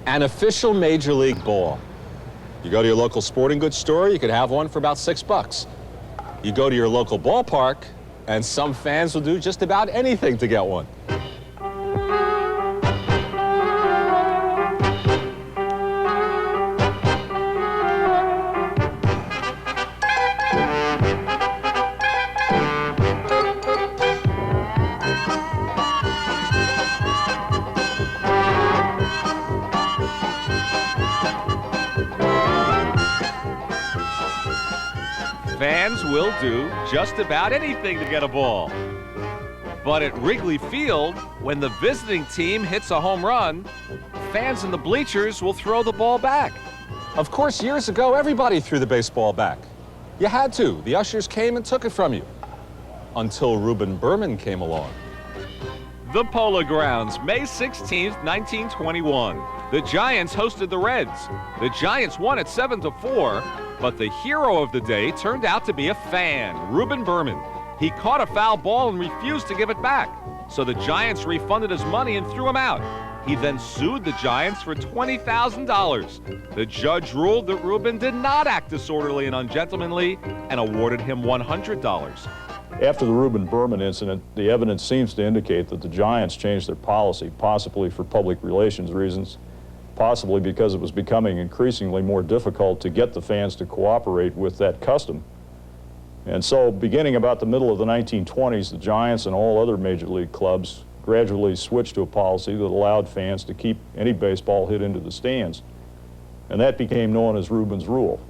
An official Major League ball. You go to your local sporting goods store, you could have one for about $6. You go to your local ballpark, and some fans will do just about anything to get one. Fans will do just about anything to get a ball. But at Wrigley Field, when the visiting team hits a home run, fans in the bleachers will throw the ball back. Of course, years ago, everybody threw the baseball back. You had to. The ushers came and took it from you. Until Reuben Berman came along. The Polo Grounds, May 16th, 1921. The Giants hosted the Reds. The Giants won at 7-4, but the hero of the day turned out to be a fan, Reuben Berman. He caught a foul ball and refused to give it back, so the Giants refunded his money and threw him out. He then sued the Giants for $20,000. The judge ruled that Reuben did not act disorderly and ungentlemanly and awarded him $100. After the Reuben Berman incident, the evidence seems to indicate that the Giants changed their policy, possibly for public relations reasons, possibly because it was becoming increasingly more difficult to get the fans to cooperate with that custom. And so, beginning about the middle of the 1920s, the Giants and all other major league clubs gradually switched to a policy that allowed fans to keep any baseball hit into the stands. And that became known as Reuben's Rule.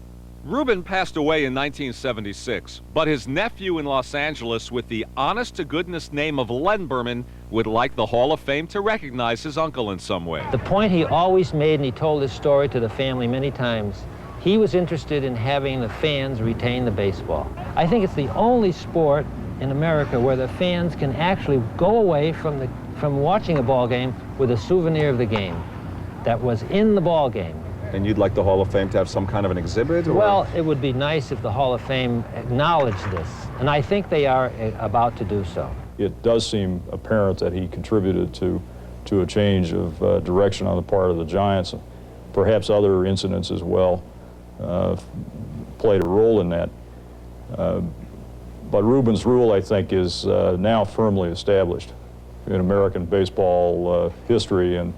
Reuben passed away in 1976, but his nephew in Los Angeles with the honest-to-goodness name of Len Berman would like the Hall of Fame to recognize his uncle in some way. The point he always made, and he told his story to the family many times, he was interested in having the fans retain the baseball. I think it's the only sport in America where the fans can actually go away from watching a ball game with a souvenir of the game that was in the ball game. And you'd like the Hall of Fame to have some kind of an exhibit? Or? Well, it would be nice if the Hall of Fame acknowledged this, and I think they are about to do so. It does seem apparent that he contributed to a change of direction on the part of the Giants. Perhaps other incidents as well played a role in that. But Reuben's Rule, I think, is now firmly established in American baseball history, and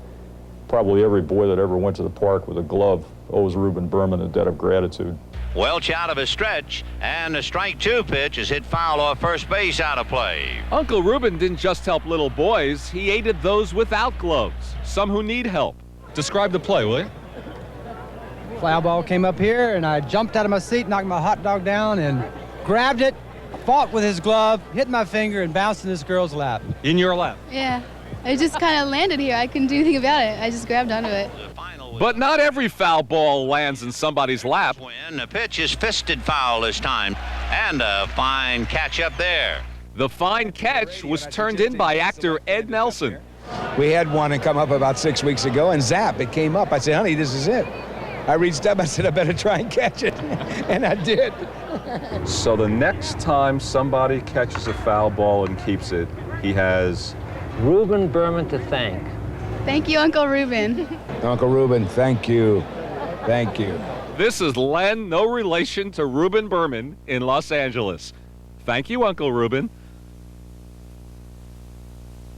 probably every boy that ever went to the park with a glove owes Reuben Berman a debt of gratitude. Welch out of his stretch, and the strike two pitch is hit foul off first base, out of play. Uncle Reuben didn't just help little boys, he aided those without gloves, some who need help. Describe the play, will you? Fly ball came up here, and I jumped out of my seat, knocked my hot dog down, and grabbed it, fought with his glove, hit my finger, and bounced in this girl's lap. In your lap? Yeah. It just kind of landed here. I couldn't do anything about it. I just grabbed onto it. But not every foul ball lands in somebody's lap. The pitch is fisted foul this time, and a fine catch up there. The fine catch was turned in by actor Ed Nelson. We had one and come up about 6 weeks ago, and zap, it came up. I said, honey, this is it. I reached up, I said, I better try and catch it, and I did. So the next time somebody catches a foul ball and keeps it, he has Reuben Berman to thank. Thank you, Uncle Reuben. Uncle Reuben, thank you. Thank you. This is Len, no relation to Reuben Berman in Los Angeles. Thank you, Uncle Reuben.